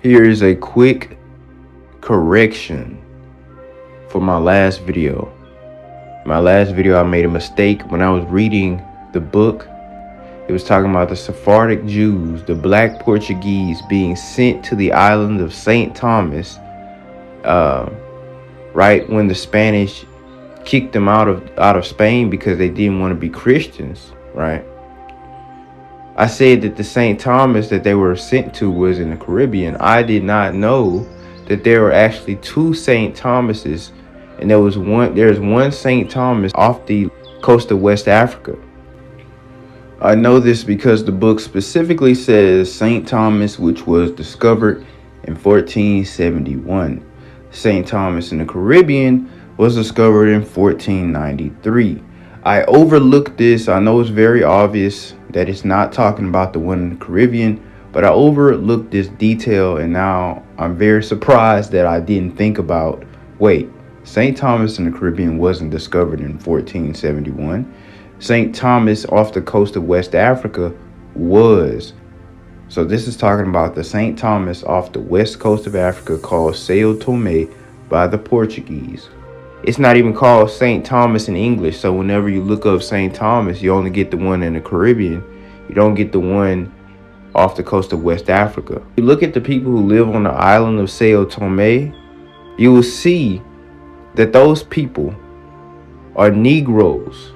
Here is a quick correction for my last video. My last video, I made a mistake when I was reading the book. It was talking about the Sephardic Jews, the black Portuguese, being sent to the island of St. Thomas, right when the Spanish kicked them out of Spain because they didn't want to be Christians, right? I said that the St. Thomas that they were sent to was in the Caribbean. I did not know that there were actually two St. Thomases, and there's one St. Thomas off the coast of West Africa. I know this because the book specifically says St. Thomas, which was discovered in 1471. St. Thomas in the Caribbean was discovered in 1493. I overlooked this. I know it's very obvious that it's not talking about the one in the Caribbean, but I overlooked this detail, and now I'm very surprised that I didn't think about, wait, St. Thomas in the Caribbean wasn't discovered in 1471. St. Thomas off the coast of West Africa was. So this is talking about the St. Thomas off the west coast of Africa called Sao Tome by the Portuguese. It's not even called St. Thomas in English, so whenever you look up St. Thomas, you only get the one in the Caribbean. You don't get the one off the coast of West Africa. You look at the people who live on the island of Sao Tome, you will see that those people are Negroes,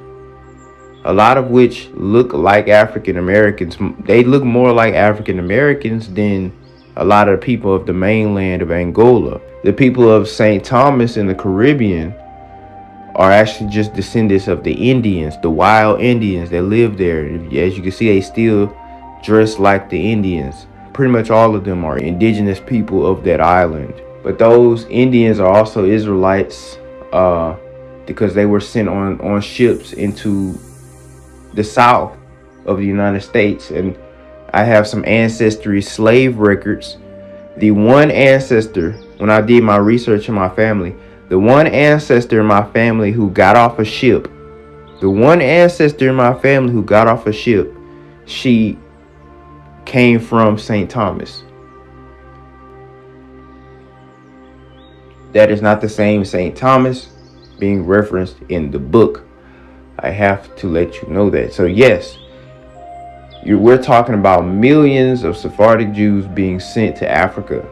a lot of which look like African Americans. They look more like African Americans than a lot of the people of the mainland of Angola. The people of St. Thomas in the Caribbean are actually just descendants of the Indians, the wild Indians that live there. As you can see, they still dress like the Indians. Pretty much all of them are indigenous people of that island. But those Indians are also Israelites because they were sent on ships into the south of the United States. And I have some ancestry slave records. The one ancestor, when I did my research in my family, the one ancestor in my family who got off a ship, she came from St. Thomas. That is not the same St. Thomas being referenced in the book. I have to let you know that. So yes, we're talking about millions of Sephardic Jews being sent to Africa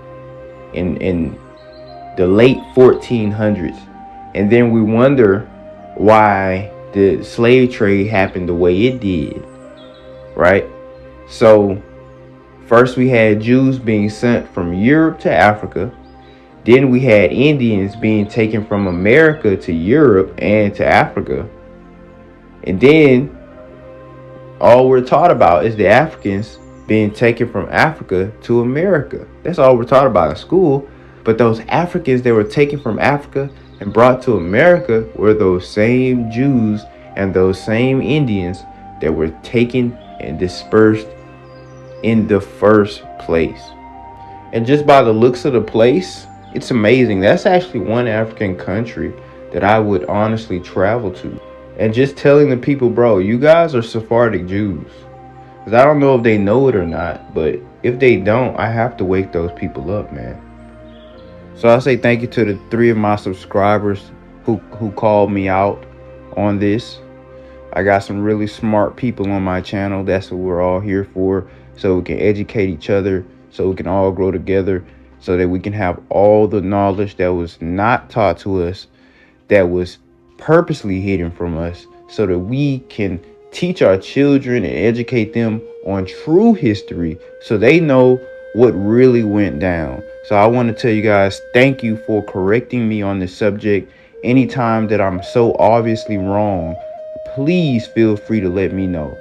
in the late 1400s. And then we wonder why the slave trade happened the way it did, right? So first we had Jews being sent from Europe to Africa. Then we had Indians being taken from America to Europe and to Africa. And then all we're taught about is the Africans being taken from Africa to America. That's all we're taught about in school. But those Africans that were taken from Africa and brought to America were those same Jews and those same Indians that were taken and dispersed in the first place. And just by the looks of the place, it's amazing. That's actually one African country that I would honestly travel to. And just telling the people, bro, you guys are Sephardic Jews. Because I don't know if they know it or not, but if they don't, I have to wake those people up, man. So I say thank you to the 3 of my subscribers who called me out on this. I got some really smart people on my channel. That's what we're all here for. So we can educate each other, so we can all grow together, so that we can have all the knowledge that was not taught to us, that was purposely hidden from us, so that we can teach our children and educate them on true history so they know what really went down. So I want to tell you guys, thank you for correcting me on this subject. Anytime that I'm so obviously wrong, please feel free to let me know.